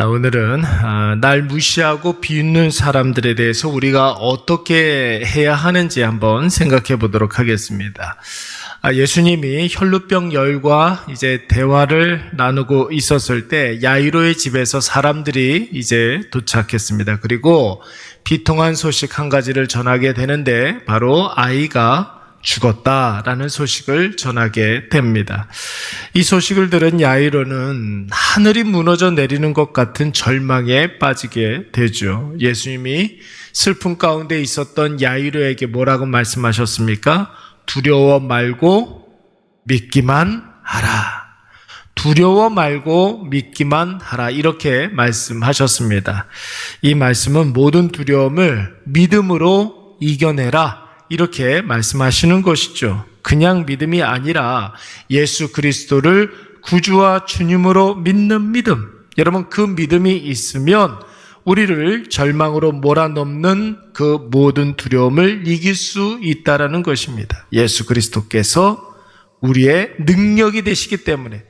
오늘은 날 무시하고 비웃는 사람들에 대해서 우리가 어떻게 해야 하는지 한번 생각해 보도록 하겠습니다. 예수님이 혈루병 열과 이제 대화를 나누고 있었을 때 야이로의 집에서 사람들이 이제 도착했습니다. 그리고 비통한 소식 한 가지를 전하게 되는데 바로 아이가 죽었다라는 소식을 전하게 됩니다. 이 소식을 들은 야이로는 하늘이 무너져 내리는 것 같은 절망에 빠지게 되죠. 예수님이 슬픔 가운데 있었던 야이로에게 뭐라고 말씀하셨습니까? 두려워 말고 믿기만 하라. 두려워 말고 믿기만 하라. 이렇게 말씀하셨습니다. 이 말씀은 모든 두려움을 믿음으로 이겨내라. 이렇게 말씀하시는 것이죠. 그냥 믿음이 아니라 예수 그리스도를 구주와 주님으로 믿는 믿음. 여러분, 그 믿음이 있으면 우리를 절망으로 몰아넘는 그 모든 두려움을 이길 수 있다라는 것입니다. 예수 그리스도께서 우리의 능력이 되시기 때문에,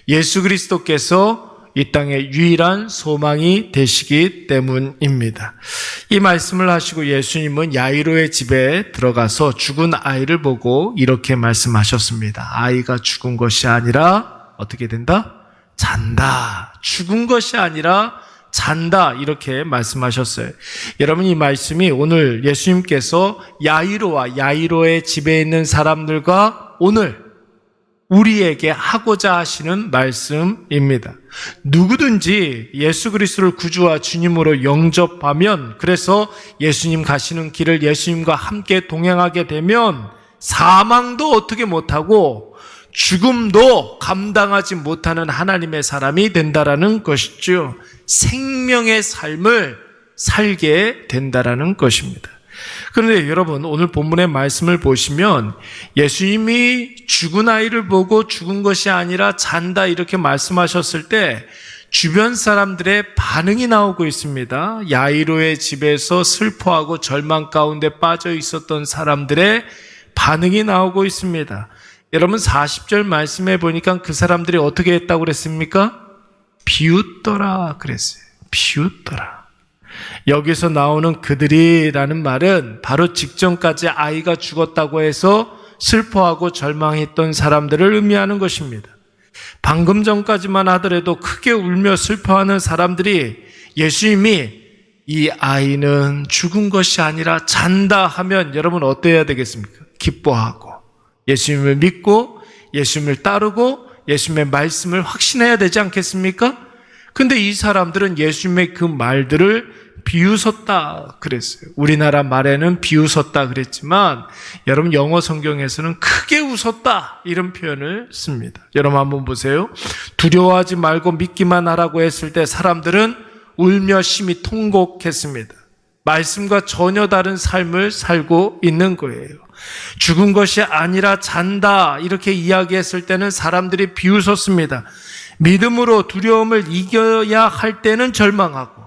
예수 그리스도께서 이 땅의 유일한 소망이 되시기 때문입니다. 이 말씀을 하시고 예수님은 야이로의 집에 들어가서 죽은 아이를 보고 이렇게 말씀하셨습니다. 아이가 죽은 것이 아니라 어떻게 된다? 잔다. 죽은 것이 아니라 잔다. 이렇게 말씀하셨어요. 여러분, 이 말씀이 오늘 예수님께서 야이로와 야이로의 집에 있는 사람들과 오늘 우리에게 하고자 하시는 말씀입니다. 누구든지 예수 그리스도를 구주와 주님으로 영접하면, 그래서 예수님 가시는 길을 예수님과 함께 동행하게 되면 사망도 어떻게 못하고 죽음도 감당하지 못하는 하나님의 사람이 된다라는 것이죠. 생명의 삶을 살게 된다라는 것입니다. 그런데 여러분, 오늘 본문의 말씀을 보시면 예수님이 죽은 아이를 보고 죽은 것이 아니라 잔다 이렇게 말씀하셨을 때 주변 사람들의 반응이 나오고 있습니다. 야이로의 집에서 슬퍼하고 절망 가운데 빠져 있었던 사람들의 반응이 나오고 있습니다. 여러분, 40절 말씀에 보니까 그 사람들이 어떻게 했다고 그랬습니까? 비웃더라 그랬어요. 비웃더라. 여기서 나오는 그들이라는 말은 바로 직전까지 아이가 죽었다고 해서 슬퍼하고 절망했던 사람들을 의미하는 것입니다. 방금 전까지만 하더라도 크게 울며 슬퍼하는 사람들이 예수님이 이 아이는 죽은 것이 아니라 잔다 하면 여러분 어때야 되겠습니까? 기뻐하고 예수님을 믿고 예수님을 따르고 예수님의 말씀을 확신해야 되지 않겠습니까? 근데 이 사람들은 예수님의 그 말들을 비웃었다 그랬어요. 우리나라 말에는 비웃었다 그랬지만 여러분, 영어 성경에서는 크게 웃었다 이런 표현을 씁니다. 여러분 한번 보세요. 두려워하지 말고 믿기만 하라고 했을 때 사람들은 울며 심히 통곡했습니다. 말씀과 전혀 다른 삶을 살고 있는 거예요. 죽은 것이 아니라 잔다 이렇게 이야기했을 때는 사람들이 비웃었습니다. 믿음으로 두려움을 이겨야 할 때는 절망하고,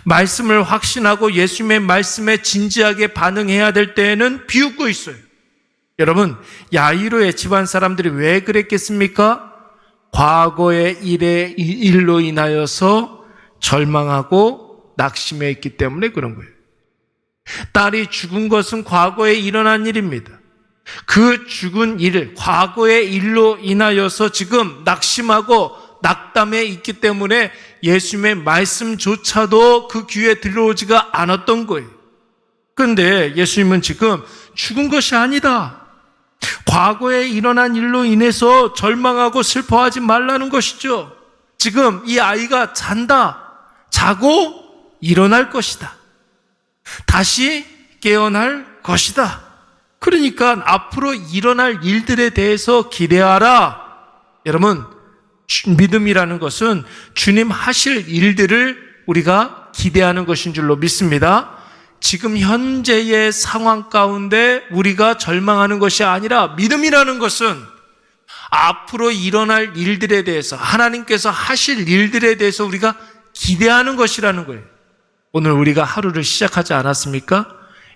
말씀을 확신하고 예수님의 말씀에 진지하게 반응해야 될 때에는 비웃고 있어요. 여러분, 야이로의 집안 사람들이 왜 그랬겠습니까? 과거의 일로 인하여서 절망하고 낙심해 있기 때문에 그런 거예요. 딸이 죽은 것은 과거에 일어난 일입니다. 그 죽은 일, 과거의 일로 인하여서 지금 낙심하고 낙담해 있기 때문에 예수님의 말씀조차도 그 귀에 들어오지가 않았던 거예요. 그런데 예수님은 지금 죽은 것이 아니다, 과거에 일어난 일로 인해서 절망하고 슬퍼하지 말라는 것이죠. 지금 이 아이가 잔다, 자고 일어날 것이다, 다시 깨어날 것이다. 그러니까 앞으로 일어날 일들에 대해서 기대하라. 여러분, 믿음이라는 것은 주님 하실 일들을 우리가 기대하는 것인 줄로 믿습니다. 지금 현재의 상황 가운데 우리가 절망하는 것이 아니라, 믿음이라는 것은 앞으로 일어날 일들에 대해서, 하나님께서 하실 일들에 대해서 우리가 기대하는 것이라는 거예요. 오늘 우리가 하루를 시작하지 않았습니까?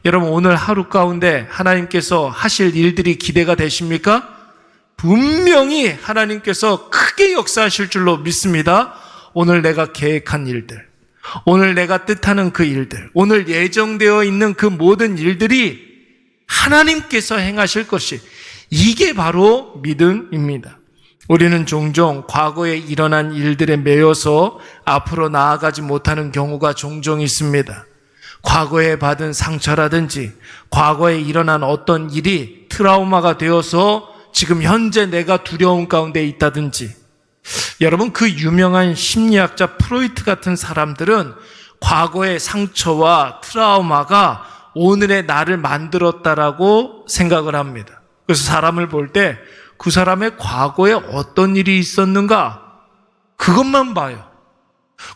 여러분, 오늘 하루 가운데 하나님께서 하실 일들이 기대가 되십니까? 분명히 하나님께서 크게 역사하실 줄로 믿습니다. 오늘 내가 계획한 일들, 오늘 내가 뜻하는 그 일들, 오늘 예정되어 있는 그 모든 일들이 하나님께서 행하실 것이, 이게 바로 믿음입니다. 우리는 종종 과거에 일어난 일들에 매여서 앞으로 나아가지 못하는 경우가 종종 있습니다. 과거에 받은 상처라든지 과거에 일어난 어떤 일이 트라우마가 되어서 지금 현재 내가 두려움 가운데 있다든지, 여러분, 그 유명한 심리학자 프로이트 같은 사람들은 과거의 상처와 트라우마가 오늘의 나를 만들었다라고 생각을 합니다. 그래서 사람을 볼 때 그 사람의 과거에 어떤 일이 있었는가, 그것만 봐요.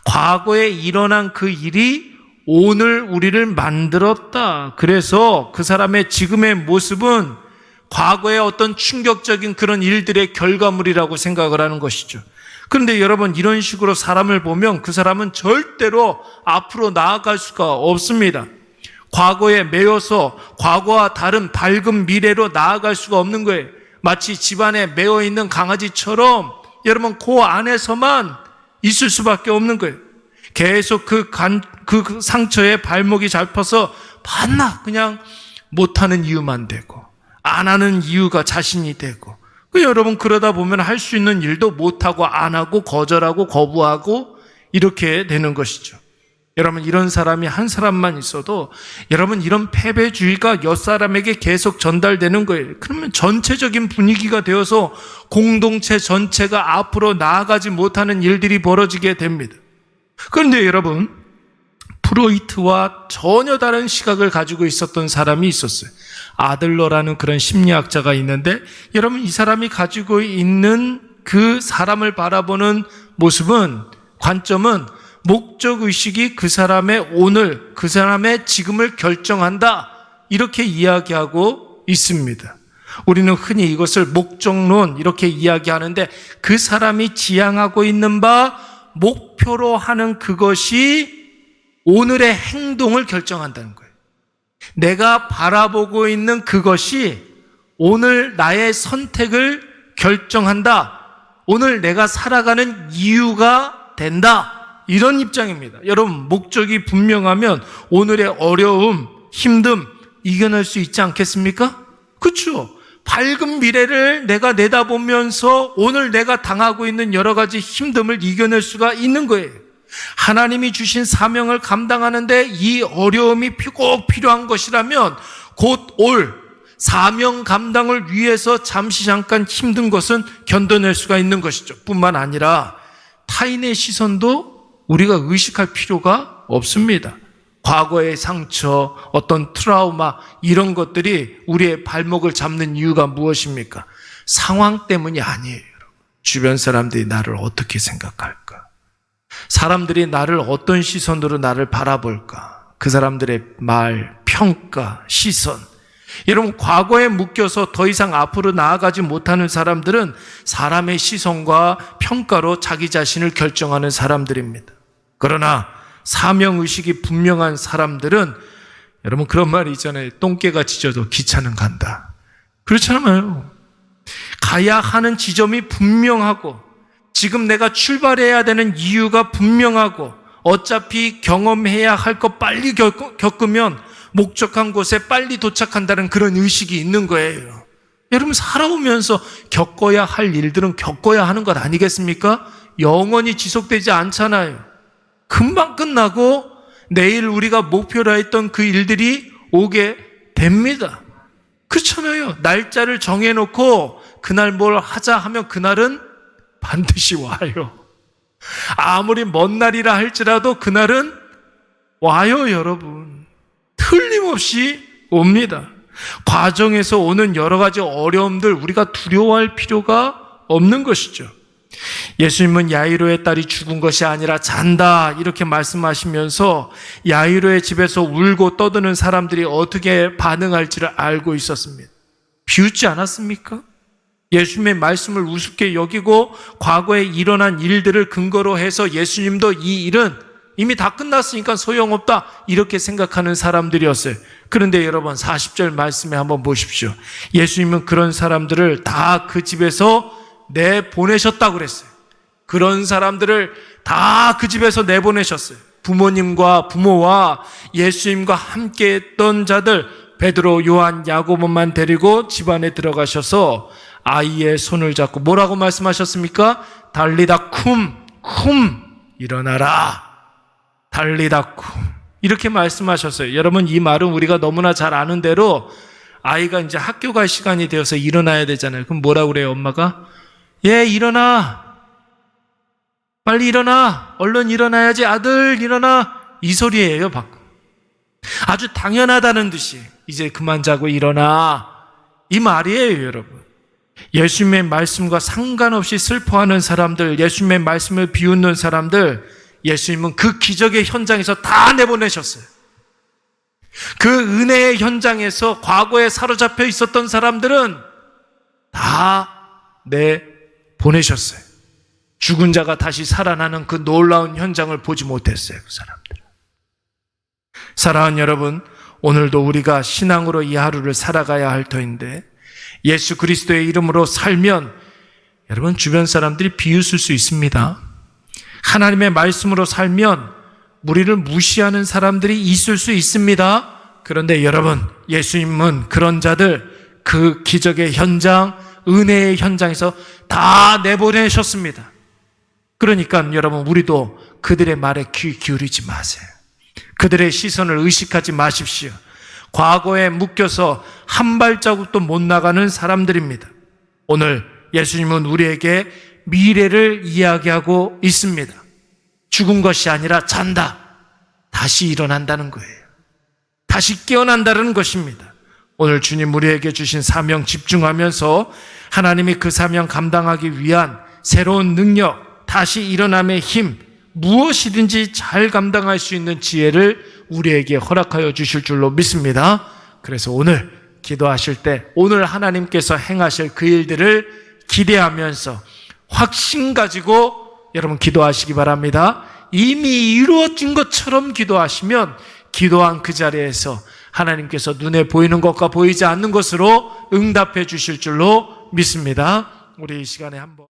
과거에 일어난 그 일이 오늘 우리를 만들었다. 그래서 그 사람의 지금의 모습은 과거의 어떤 충격적인 그런 일들의 결과물이라고 생각을 하는 것이죠. 그런데 여러분, 이런 식으로 사람을 보면 그 사람은 절대로 앞으로 나아갈 수가 없습니다. 과거에 매여서 과거와 다른 밝은 미래로 나아갈 수가 없는 거예요. 마치 집안에 매여 있는 강아지처럼 여러분, 그 안에서만 있을 수밖에 없는 거예요. 계속 그 상처에 발목이 잡혀서 반나 그냥 못하는 이유만 되고, 안 하는 이유가 자신이 되고, 여러분, 그러다 보면 할 수 있는 일도 못하고 안 하고 거절하고 거부하고 이렇게 되는 것이죠. 여러분, 이런 사람이 한 사람만 있어도 여러분, 이런 패배주의가 몇 사람에게 계속 전달되는 거예요. 그러면 전체적인 분위기가 되어서 공동체 전체가 앞으로 나아가지 못하는 일들이 벌어지게 됩니다. 그런데 여러분, 프로이트와 전혀 다른 시각을 가지고 있었던 사람이 있었어요. 아들러라는 그런 심리학자가 있는데, 여러분, 이 사람이 가지고 있는 그 사람을 바라보는 모습은, 관점은 목적의식이 그 사람의 오늘, 그 사람의 지금을 결정한다, 이렇게 이야기하고 있습니다. 우리는 흔히 이것을 목적론 이렇게 이야기하는데, 그 사람이 지향하고 있는 바, 목표로 하는 그것이 오늘의 행동을 결정한다는 거예요. 내가 바라보고 있는 그것이 오늘 나의 선택을 결정한다. 오늘 내가 살아가는 이유가 된다. 이런 입장입니다. 여러분, 목적이 분명하면 오늘의 어려움, 힘듦 이겨낼 수 있지 않겠습니까? 그렇죠? 밝은 미래를 내가 내다보면서 오늘 내가 당하고 있는 여러 가지 힘듦을 이겨낼 수가 있는 거예요. 하나님이 주신 사명을 감당하는데 이 어려움이 꼭 필요한 것이라면 곧 올 사명 감당을 위해서 잠시 잠깐 힘든 것은 견뎌낼 수가 있는 것이죠. 뿐만 아니라 타인의 시선도 우리가 의식할 필요가 없습니다. 과거의 상처, 어떤 트라우마, 이런 것들이 우리의 발목을 잡는 이유가 무엇입니까? 상황 때문이 아니에요. 주변 사람들이 나를 어떻게 생각할까? 사람들이 나를 어떤 시선으로 나를 바라볼까? 그 사람들의 말, 평가, 시선. 여러분, 과거에 묶여서 더 이상 앞으로 나아가지 못하는 사람들은 사람의 시선과 평가로 자기 자신을 결정하는 사람들입니다. 그러나 사명의식이 분명한 사람들은, 여러분, 그런 말이 있잖아요. 똥개가 짖어도 기차는 간다. 그렇잖아요. 가야 하는 지점이 분명하고, 지금 내가 출발해야 되는 이유가 분명하고, 어차피 경험해야 할 거 빨리 겪으면 목적한 곳에 빨리 도착한다는 그런 의식이 있는 거예요. 여러분, 살아오면서 겪어야 할 일들은 겪어야 하는 것 아니겠습니까? 영원히 지속되지 않잖아요. 금방 끝나고 내일 우리가 목표로 했던 그 일들이 오게 됩니다. 그렇잖아요. 날짜를 정해놓고 그날 뭘 하자 하면 그날은 반드시 와요. 아무리 먼 날이라 할지라도 그날은 와요, 여러분. 틀림없이 옵니다. 과정에서 오는 여러 가지 어려움들 우리가 두려워할 필요가 없는 것이죠. 예수님은 야이로의 딸이 죽은 것이 아니라 잔다 이렇게 말씀하시면서 야이로의 집에서 울고 떠드는 사람들이 어떻게 반응할지를 알고 있었습니다. 비웃지 않았습니까? 예수님의 말씀을 우습게 여기고 과거에 일어난 일들을 근거로 해서 예수님도 이 일은 이미 다 끝났으니까 소용없다 이렇게 생각하는 사람들이었어요. 그런데 여러분, 40절 말씀에 한번 보십시오. 예수님은 그런 사람들을 다 그 집에서 내보내셨다고 그랬어요. 그런 사람들을 다 그 집에서 내보내셨어요. 부모와 예수님과 함께 했던 자들, 베드로, 요한, 야고보만 데리고 집 안에 들어가셔서 아이의 손을 잡고 뭐라고 말씀하셨습니까? 달리다 쿰, 일어나라. 달리다 쿰. 이렇게 말씀하셨어요. 여러분, 이 말은 우리가 너무나 잘 아는 대로 아이가 이제 학교 갈 시간이 되어서 일어나야 되잖아요. 그럼 뭐라고 그래요, 엄마가? 얘 일어나. 빨리 일어나. 얼른 일어나야지. 아들 일어나. 이 소리예요, 방금. 아주 당연하다는 듯이 이제 그만 자고 일어나. 이 말이에요, 여러분. 예수님의 말씀과 상관없이 슬퍼하는 사람들, 예수님의 말씀을 비웃는 사람들, 예수님은 그 기적의 현장에서 다 내보내셨어요. 그 은혜의 현장에서 과거에 사로잡혀 있었던 사람들은 다 내보내셨어요. 죽은 자가 다시 살아나는 그 놀라운 현장을 보지 못했어요, 그 사람들은. 사랑하는 여러분, 오늘도 우리가 신앙으로 이 하루를 살아가야 할 터인데 예수 그리스도의 이름으로 살면 여러분 주변 사람들이 비웃을 수 있습니다. 하나님의 말씀으로 살면 우리를 무시하는 사람들이 있을 수 있습니다. 그런데 여러분, 예수님은 그런 자들 그 기적의 현장, 은혜의 현장에서 다 내보내셨습니다. 그러니까 여러분, 우리도 그들의 말에 귀 기울이지 마세요. 그들의 시선을 의식하지 마십시오. 과거에 묶여서 한 발자국도 못 나가는 사람들입니다. 오늘 예수님은 우리에게 미래를 이야기하고 있습니다. 죽은 것이 아니라 잔다. 다시 일어난다는 거예요. 다시 깨어난다는 것입니다. 오늘 주님 우리에게 주신 사명 집중하면서 하나님이 그 사명 감당하기 위한 새로운 능력, 다시 일어남의 힘, 무엇이든지 잘 감당할 수 있는 지혜를 우리에게 허락하여 주실 줄로 믿습니다. 그래서 오늘 기도하실 때 오늘 하나님께서 행하실 그 일들을 기대하면서 확신 가지고 여러분 기도하시기 바랍니다. 이미 이루어진 것처럼 기도하시면 기도한 그 자리에서 하나님께서 눈에 보이는 것과 보이지 않는 것으로 응답해 주실 줄로 믿습니다. 우리 이 시간에 한번